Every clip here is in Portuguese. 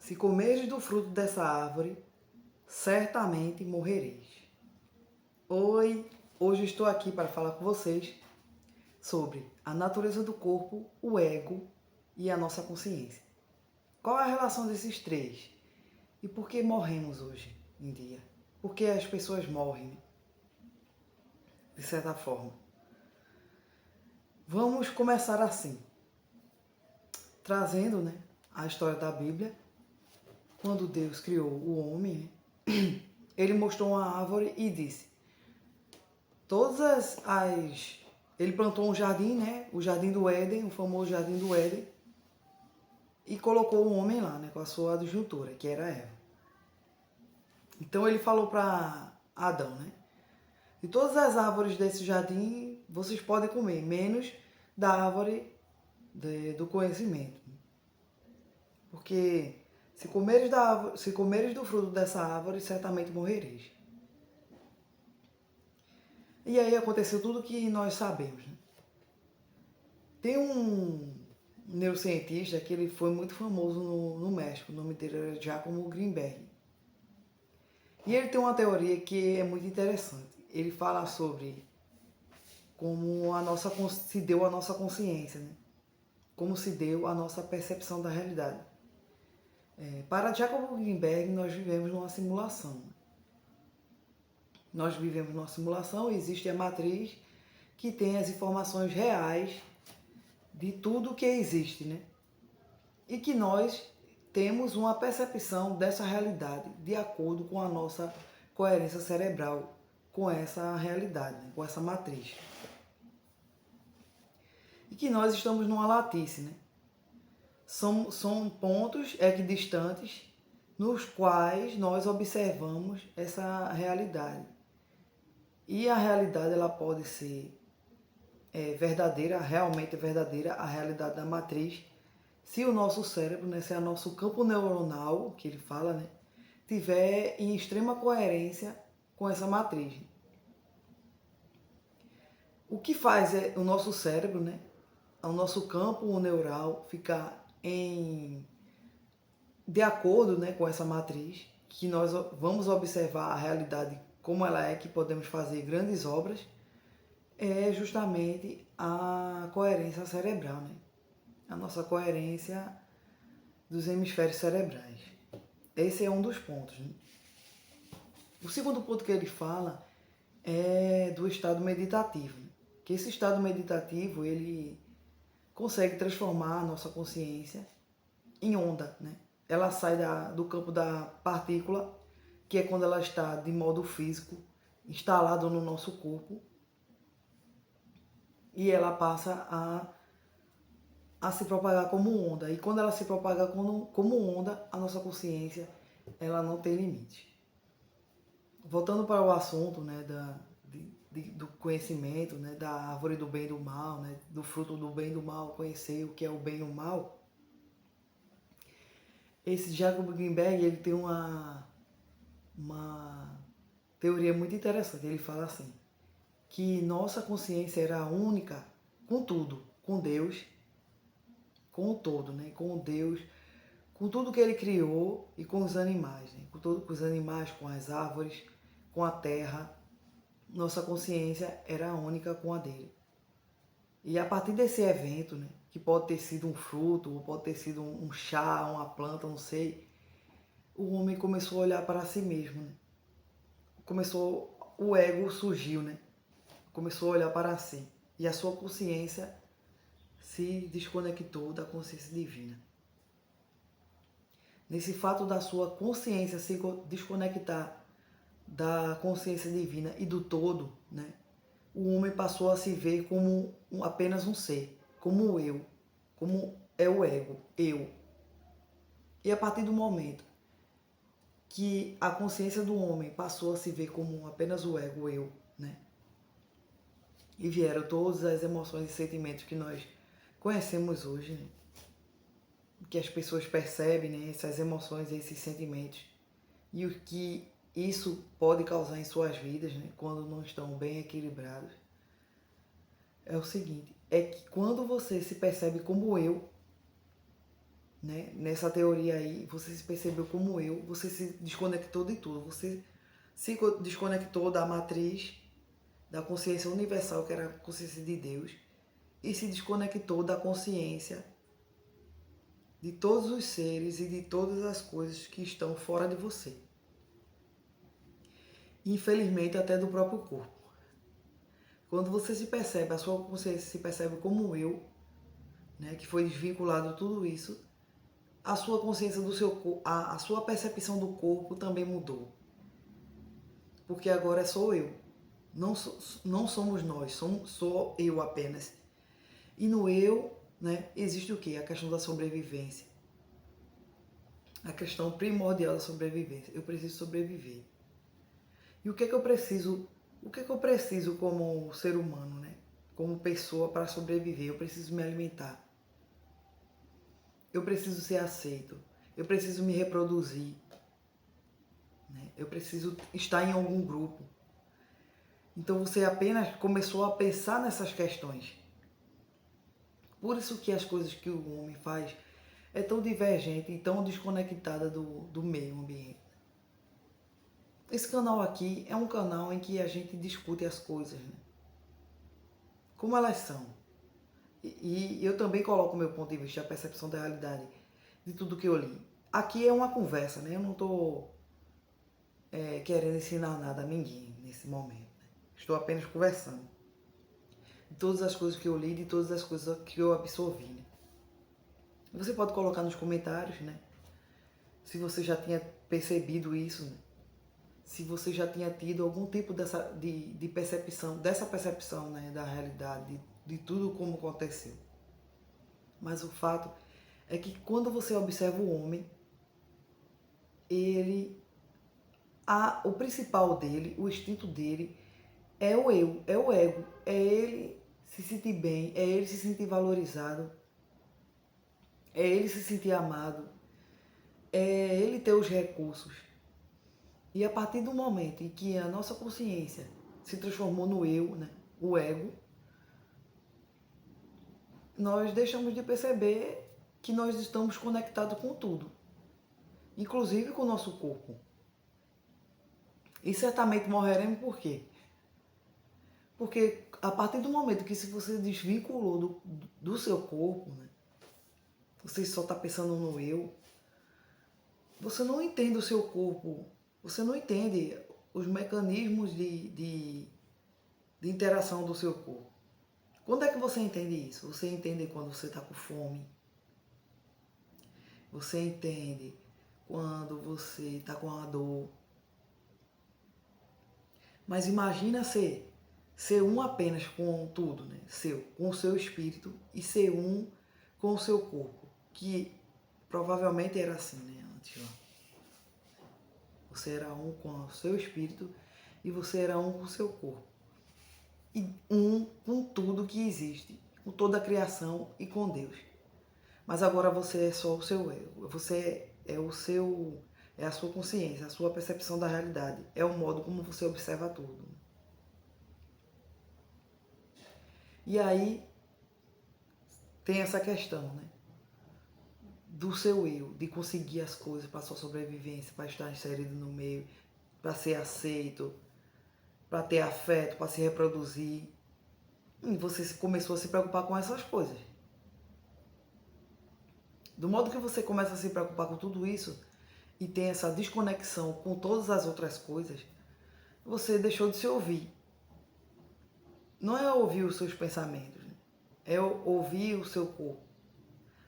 Se comeres do fruto dessa árvore, certamente morrereis. Oi, hoje estou aqui para falar com vocês sobre a natureza do corpo, o ego e a nossa consciência. Qual é a relação desses três? E por que morremos hoje em dia? Por que as pessoas morrem, de certa forma? Vamos começar assim, trazendo a história da Bíblia. Quando Deus criou o homem, ele mostrou uma árvore e disse: ele plantou um jardim, o jardim do Éden, o famoso jardim do Éden, e colocou o homem lá, com a sua adjuntora, que era Eva. Então ele falou para Adão, de todas as árvores desse jardim vocês podem comer, menos da árvore do conhecimento. Porque se comeres do fruto dessa árvore, certamente morrereis. E aí aconteceu tudo que nós sabemos. Tem um neurocientista que ele foi muito famoso no México, o nome dele era Giacomo Greenberg. E ele tem uma teoria que é muito interessante. Ele fala sobre como se deu a nossa consciência, como se deu a nossa percepção da realidade. Para Giacomo Greenberg, nós vivemos numa simulação. Nós vivemos numa simulação, existe a matriz que tem as informações reais de tudo que existe, E que nós temos uma percepção dessa realidade de acordo com a nossa coerência cerebral, com essa realidade, com essa matriz. E que nós estamos numa latice, São pontos equidistantes nos quais nós observamos essa realidade. E a realidade ela pode ser verdadeira, realmente verdadeira, a realidade da matriz, se o nosso cérebro, se o nosso campo neuronal, que ele fala, tiver em extrema coerência com essa matriz. O que faz o nosso cérebro, o nosso campo neural ficar de acordo com essa matriz, que nós vamos observar a realidade como ela é, que podemos fazer grandes obras, é justamente a coerência cerebral, a nossa coerência dos hemisférios cerebrais. Esse é um dos pontos. O segundo ponto que ele fala é do estado meditativo, que esse estado meditativo ele consegue transformar a nossa consciência em onda, Ela sai do campo da partícula, que é quando ela está de modo físico, instalado no nosso corpo, e ela passa a se propagar como onda. E quando ela se propaga como onda, a nossa consciência ela não tem limite. Voltando para o assunto do conhecimento, da árvore do bem e do mal, do fruto do bem e do mal, conhecer o que é o bem e o mal. Esse Jacob Greenberg ele tem uma teoria muito interessante. Ele fala assim, que nossa consciência era única com tudo, com Deus, com o todo, com Deus, com tudo que ele criou e com os animais, com os animais, com as árvores, com a terra. Nossa consciência era única com a dele. E a partir desse evento, que pode ter sido um fruto, ou pode ter sido um chá, uma planta, não sei, o homem começou a olhar para si mesmo, o ego surgiu, Começou a olhar para si. E a sua consciência se desconectou da consciência divina. Nesse fato da sua consciência se desconectar da consciência divina e do todo, o homem passou a se ver como apenas um ser, como o eu, como é o ego, eu. E a partir do momento que a consciência do homem passou a se ver como apenas o ego, eu, e vieram todas as emoções e sentimentos que nós conhecemos hoje, que as pessoas percebem, essas emoções e esses sentimentos, e o que isso pode causar em suas vidas, quando não estão bem equilibrados, é o seguinte, é que quando você se percebe como eu, né? Nessa teoria aí, você se percebeu como eu, você se desconectou de tudo, você se desconectou da matriz, da consciência universal, que era a consciência de Deus, e se desconectou da consciência de todos os seres e de todas as coisas que estão fora de você. Infelizmente, até do próprio corpo. Quando você se percebe, a sua consciência se percebe como eu, né, que foi desvinculado tudo isso, a sua consciência do seu corpo, a sua percepção do corpo também mudou. Porque agora sou eu. Não somos nós, sou eu apenas. E no eu, né, existe o quê? A questão da sobrevivência. A questão primordial da sobrevivência. Eu preciso sobreviver. E o que é que eu preciso? O que é que eu preciso como ser humano, né? Como pessoa para sobreviver? Eu preciso me alimentar. Eu preciso ser aceito. Eu preciso me reproduzir. Né? Eu preciso estar em algum grupo. Então você apenas começou a pensar nessas questões. Por isso que as coisas que o homem faz é tão divergente e tão desconectada do meio ambiente. Esse canal aqui é um canal em que a gente discute as coisas, né? Como elas são. E eu também coloco o meu ponto de vista, a percepção da realidade de tudo que eu li. Aqui é uma conversa, né? Eu não estou querendo ensinar nada a ninguém nesse momento. Né? Estou apenas conversando. De todas as coisas que eu li, de todas as coisas que eu absorvi. Né? Você pode colocar nos comentários, né? Se você já tinha percebido isso, né? Se você já tinha tido algum tipo de percepção, dessa percepção, né, da realidade, de tudo como aconteceu. Mas o fato é que quando você observa o homem, o principal dele, o instinto dele, é o eu, é o ego, é ele se sentir bem, é ele se sentir valorizado, é ele se sentir amado, é ele ter os recursos. E a partir do momento em que a nossa consciência se transformou no eu, né, o ego, nós deixamos de perceber que nós estamos conectados com tudo, inclusive com o nosso corpo. E certamente morreremos por quê? Porque a partir do momento que se você desvinculou do seu corpo, né, você só está pensando no eu, você não entende o seu corpo, você não entende os mecanismos de interação do seu corpo. Quando é que você entende isso? Você entende quando você está com fome. Você entende quando você está com a dor. Mas imagina ser um apenas com tudo, né? Com o seu espírito e ser um com o seu corpo. Que provavelmente era assim, né? Antes, ó. Você era um com o seu espírito e você era um com o seu corpo. E um com tudo que existe, com toda a criação e com Deus. Mas agora você é só o seu ego. Você é a sua consciência, a sua percepção da realidade. É o modo como você observa tudo. E aí tem essa questão, né? Do seu eu, de conseguir as coisas para sua sobrevivência, para estar inserido no meio, para ser aceito, para ter afeto, para se reproduzir. E você começou a se preocupar com essas coisas. Do modo que você começa a se preocupar com tudo isso e tem essa desconexão com todas as outras coisas, você deixou de se ouvir. Não é ouvir os seus pensamentos, né? É ouvir o seu corpo,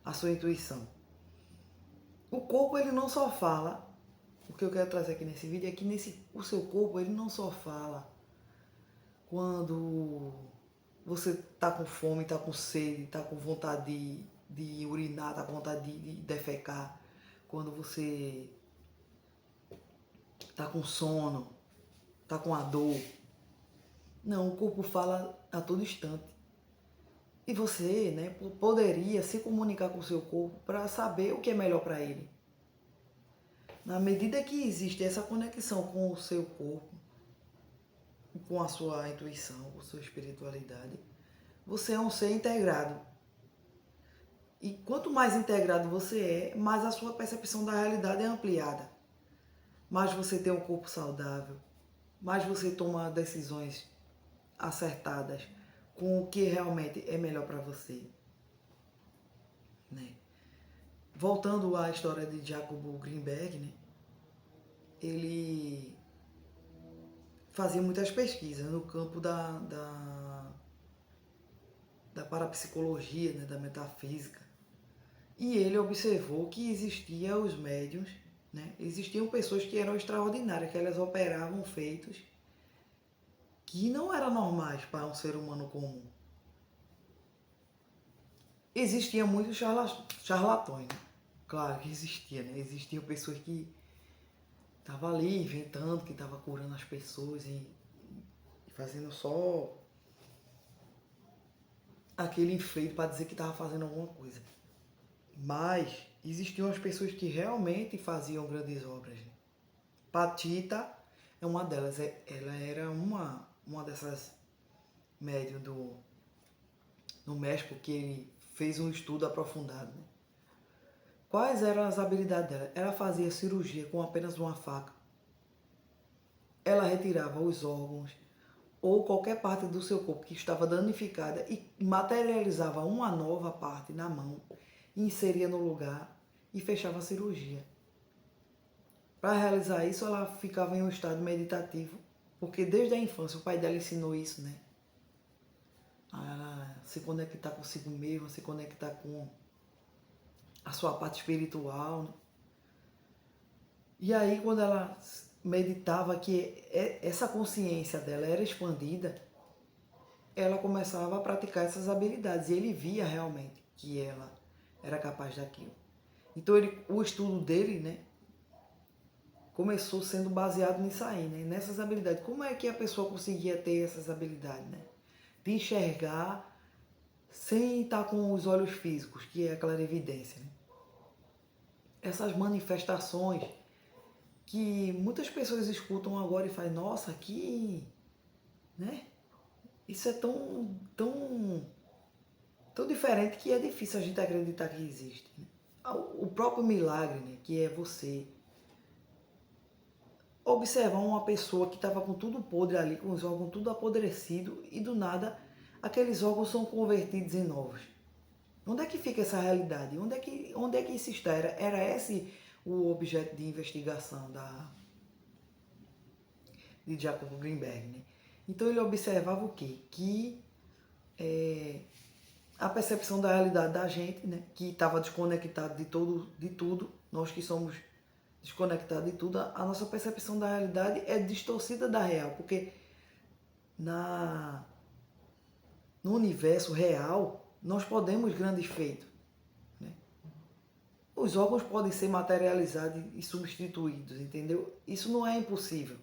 a sua intuição. O corpo, ele não só fala. O que eu quero trazer aqui nesse vídeo é que o seu corpo, ele não só fala quando você está com fome, está com sede, está com vontade de urinar, está com vontade de defecar, quando você está com sono, está com a dor. Não, o corpo fala a todo instante. E você, né, poderia se comunicar com o seu corpo para saber o que é melhor para ele. Na medida que existe essa conexão com o seu corpo, com a sua intuição, com a sua espiritualidade, você é um ser integrado. E quanto mais integrado você é, mais a sua percepção da realidade é ampliada. Mais você tem um corpo saudável, mais você toma decisões acertadas com o que realmente é melhor para você, né? Voltando à história de Jacobo Greenberg, né? Ele fazia muitas pesquisas no campo da parapsicologia, né? Da metafísica. E ele observou que existiam os médiuns, né? Existiam pessoas que eram extraordinárias, que elas operavam feitos que não eram normais para um ser humano comum. Existiam muitos charlatões, né? Claro que existia, né? Existiam pessoas que estavam ali inventando que estavam curando as pessoas e fazendo só aquele enfeite para dizer que estava fazendo alguma coisa. Mas existiam as pessoas que realmente faziam grandes obras. Patita é uma delas. Ela era uma dessas médium no México que ele fez um estudo aprofundado. Né? Quais eram as habilidades dela? Ela fazia cirurgia com apenas uma faca. Ela retirava os órgãos ou qualquer parte do seu corpo que estava danificada e materializava uma nova parte na mão, inseria no lugar e fechava a cirurgia. Para realizar isso, ela ficava em um estado meditativo, porque desde a infância o pai dela ensinou isso, né? A ela se conectar consigo mesma, se conectar com a sua parte espiritual, né? E aí, quando ela meditava que essa consciência dela era expandida, ela começava a praticar essas habilidades e ele via realmente que ela era capaz daquilo. Então o estudo dele, né, começou sendo baseado nisso aí, né, nessas habilidades. Como é que a pessoa conseguia ter essas habilidades, né? De enxergar sem estar com os olhos físicos, que é a clarividência, né? Essas manifestações que muitas pessoas escutam agora e falam, nossa, que, né? Isso é tão diferente que é difícil a gente acreditar que existe. Né? O próprio milagre, né, que é você observar uma pessoa que estava com tudo podre ali, com os órgãos tudo apodrecido e do nada aqueles órgãos são convertidos em novos. Onde é que fica essa realidade? Onde é que isso está? Era esse o objeto de investigação de Jacob Greenberg. Né? Então ele observava o quê? Que a percepção da realidade da gente, né, que estava desconectado de tudo, nós que somos desconectados de tudo, a nossa percepção da realidade é distorcida da real, porque no universo real nós podemos grandes feitos. Né? Os órgãos podem ser materializados e substituídos, entendeu? Isso não é impossível.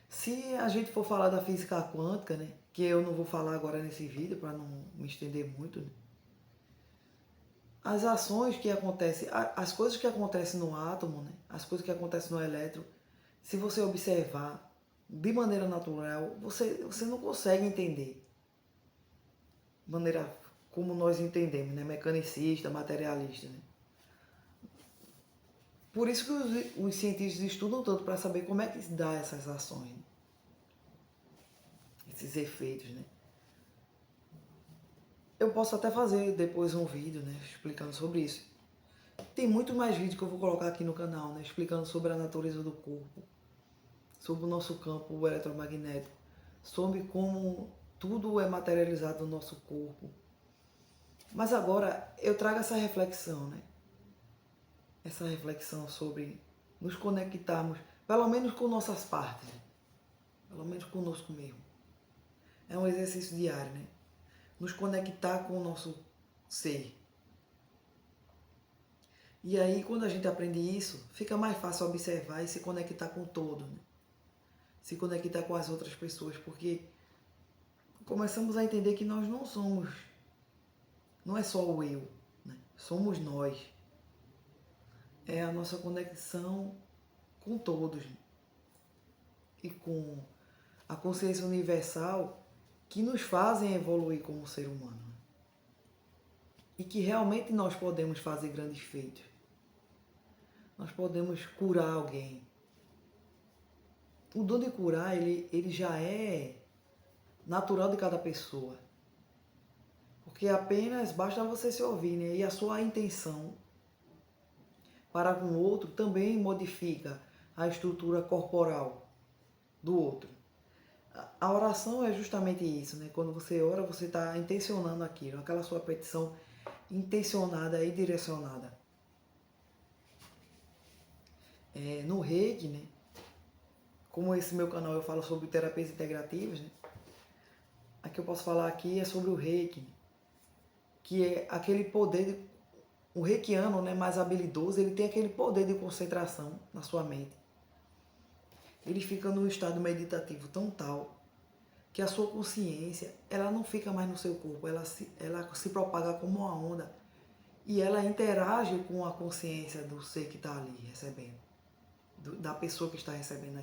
Se a gente for falar da física quântica, né, que eu não vou falar agora nesse vídeo para não me estender muito, né, as ações que acontecem, as coisas que acontecem no átomo, né, as coisas que acontecem no elétron, se você observar de maneira natural, você não consegue entender. De maneira como nós entendemos, né, mecanicista, materialista. Né. Por isso que os cientistas estudam tanto para saber como é que se dá essas ações, né, esses efeitos, né. Eu posso até fazer depois um vídeo, né, explicando sobre isso. Tem muito mais vídeos que eu vou colocar aqui no canal, né, explicando sobre a natureza do corpo, sobre o nosso campo eletromagnético, sobre como tudo é materializado no nosso corpo. Mas agora eu trago essa reflexão, né? Essa reflexão sobre nos conectarmos, pelo menos com nossas partes, né? Pelo menos conosco mesmo. É um exercício diário, né? Nos conectar com o nosso ser. E aí, quando a gente aprende isso, fica mais fácil observar e se conectar com o todo, né? Se conectar com as outras pessoas, porque começamos a entender que nós não somos, não é só o eu, né? Somos nós. É a nossa conexão com todos, né? E com a consciência universal que nos fazem evoluir como ser humano. e que realmente nós podemos fazer grandes feitos. Nós podemos curar alguém. O dom de curar, ele já é natural de cada pessoa. Porque apenas basta você se ouvir, né? E a sua intenção para com o outro também modifica a estrutura corporal do outro. A oração é justamente isso, né? Quando você ora, você está intencionando aquilo, aquela sua petição intencionada e direcionada. No Reiki, né? Como esse meu canal eu falo sobre terapias integrativas, né? A que eu posso falar aqui é sobre o Reiki, né? Que é aquele poder, o reikiano, né, mais habilidoso, ele tem aquele poder de concentração na sua mente. Ele fica num estado meditativo tão tal que a sua consciência, ela não fica mais no seu corpo, ela se propaga como uma onda e ela interage com a consciência do ser que está ali recebendo, da pessoa que está recebendo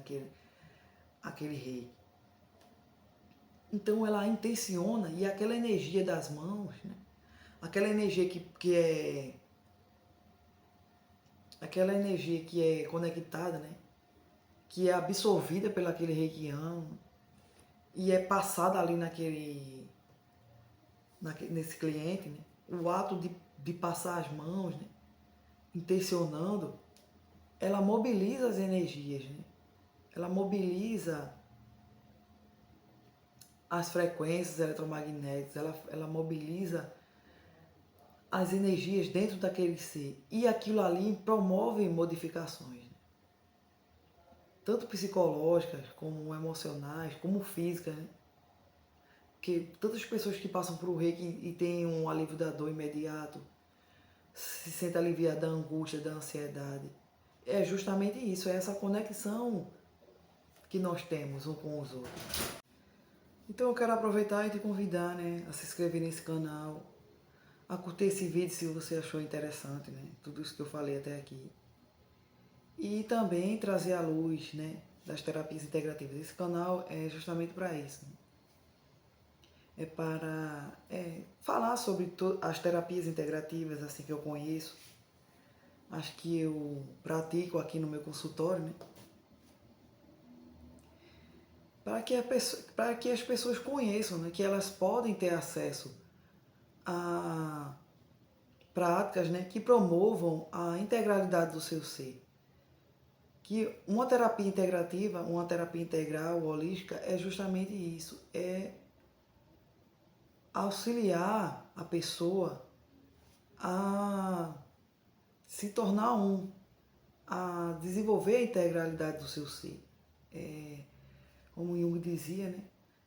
aquele reiki. Então ela intenciona e aquela energia das mãos, né? Aquela energia que é aquela energia que é conectada, né? Que é absorvida pelo aquele reikiano e é passada ali nesse cliente, né? O ato de passar as mãos, né? Intencionando, ela mobiliza as energias, né? Ela mobiliza as frequências eletromagnéticas, ela mobiliza as energias dentro daquele ser. E aquilo ali promove modificações, né? Tanto psicológicas, como emocionais, como físicas, né? Porque tantas pessoas que passam por o reiki e têm um alívio da dor imediato, se sentem aliviadas da angústia, da ansiedade. É justamente isso, é essa conexão que nós temos um com os outros. Então eu quero aproveitar e te convidar, né, a se inscrever nesse canal, a curtir esse vídeo se você achou interessante, né, tudo isso que eu falei até aqui. E também trazer à luz, né, das terapias integrativas. Esse canal é justamente para isso, né? É para falar sobre as terapias integrativas, assim que eu conheço, as que eu pratico aqui no meu consultório, né? Para que as pessoas conheçam, né, que elas podem ter acesso a práticas, né, que promovam a integralidade do seu ser. Que uma terapia integrativa, uma terapia integral, holística, é justamente isso, é auxiliar a pessoa a se tornar a desenvolver a integralidade do seu ser. Como Jung dizia, né?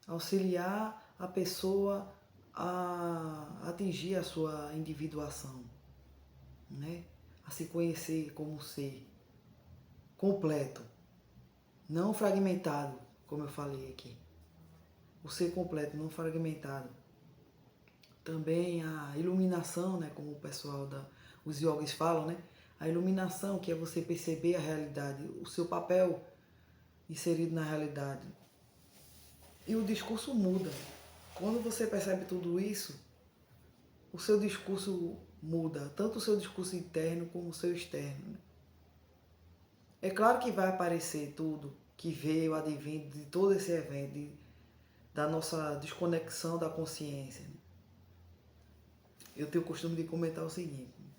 Auxiliar a pessoa a atingir a sua individuação, né? A se conhecer como ser completo, não fragmentado, como eu falei aqui. O ser completo, não fragmentado. Também a iluminação, né? Como o pessoal os yogis falam, né? A iluminação, que é você perceber a realidade, o seu papel inserido na realidade. E o discurso muda. Quando você percebe tudo isso, o seu discurso muda, tanto o seu discurso interno como o seu externo, né? É claro que vai aparecer tudo que veio, advindo de todo esse evento, da nossa desconexão da consciência, né? Eu tenho o costume de comentar o seguinte, né?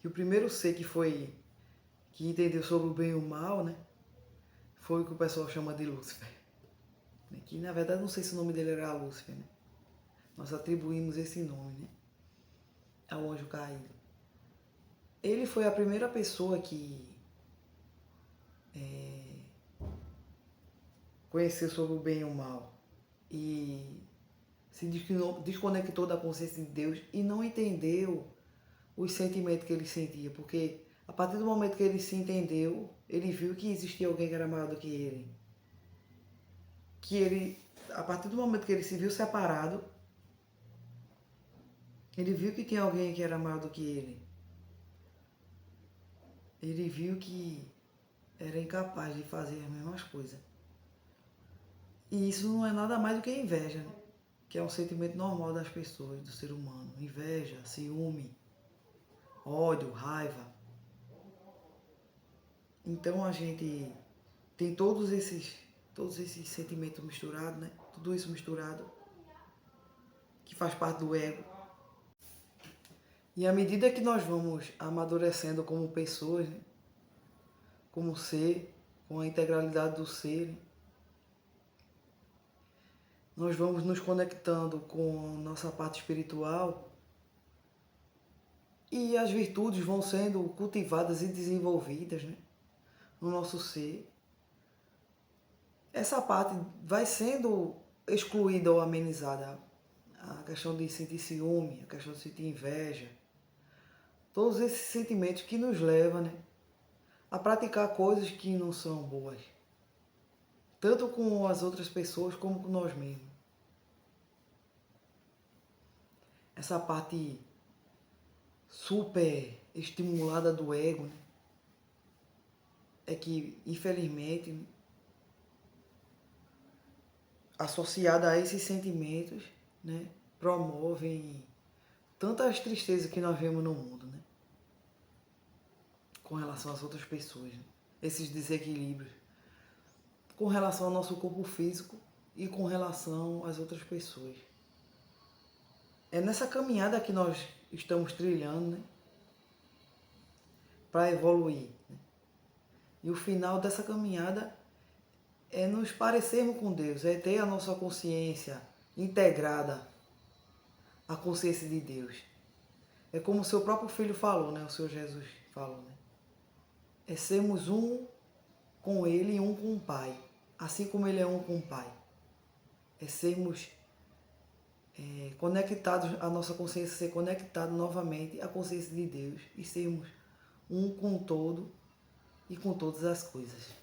Que o primeiro ser que entendeu sobre o bem e o mal, né? Foi o que o pessoal chama de Lúcifer. Que na verdade não sei se o nome dele era Lúcifer, né? Nós atribuímos esse nome, né, ao anjo caído. Ele foi a primeira pessoa que conheceu sobre o bem e o mal e se desconectou da consciência de Deus e não entendeu os sentimentos que ele sentia, porque a partir do momento que ele se entendeu, ele viu que existia alguém que era maior do que ele. A partir do momento que ele se viu separado, ele viu que tinha alguém que era maior do que ele. Ele viu que era incapaz de fazer as mesmas coisas. E isso não é nada mais do que inveja, né? que é um sentimento normal das pessoas, do ser humano. Inveja, ciúme, ódio, raiva. Então a gente tem todos esses sentimentos misturados, né? Tudo isso misturado, que faz parte do ego. E à medida que nós vamos amadurecendo como pessoas, né? Como ser, com a integralidade do ser, né? Nós vamos nos conectando com a nossa parte espiritual e as virtudes vão sendo cultivadas e desenvolvidas, né? No nosso ser. Essa parte vai sendo excluída ou amenizada. A questão de sentir ciúme, a questão de sentir inveja. Todos esses sentimentos que nos levam, né, a praticar coisas que não são boas. Tanto com as outras pessoas como com nós mesmos. Essa parte super estimulada do ego, né, é que, infelizmente, associada a esses sentimentos, né, promovem tantas tristezas que nós vemos no mundo, né, com relação às outras pessoas, né, esses desequilíbrios, com relação ao nosso corpo físico e com relação às outras pessoas. É nessa caminhada que nós estamos trilhando, né, para evoluir, né? E o final dessa caminhada é nos parecermos com Deus, é ter a nossa consciência integrada à consciência de Deus. É como o seu próprio filho falou, né? O Senhor Jesus falou, né? É sermos um com Ele e um com o Pai, assim como Ele é um com o Pai. É sermos conectados, a nossa consciência ser conectada novamente à consciência de Deus e sermos um com o todo e com todas as coisas.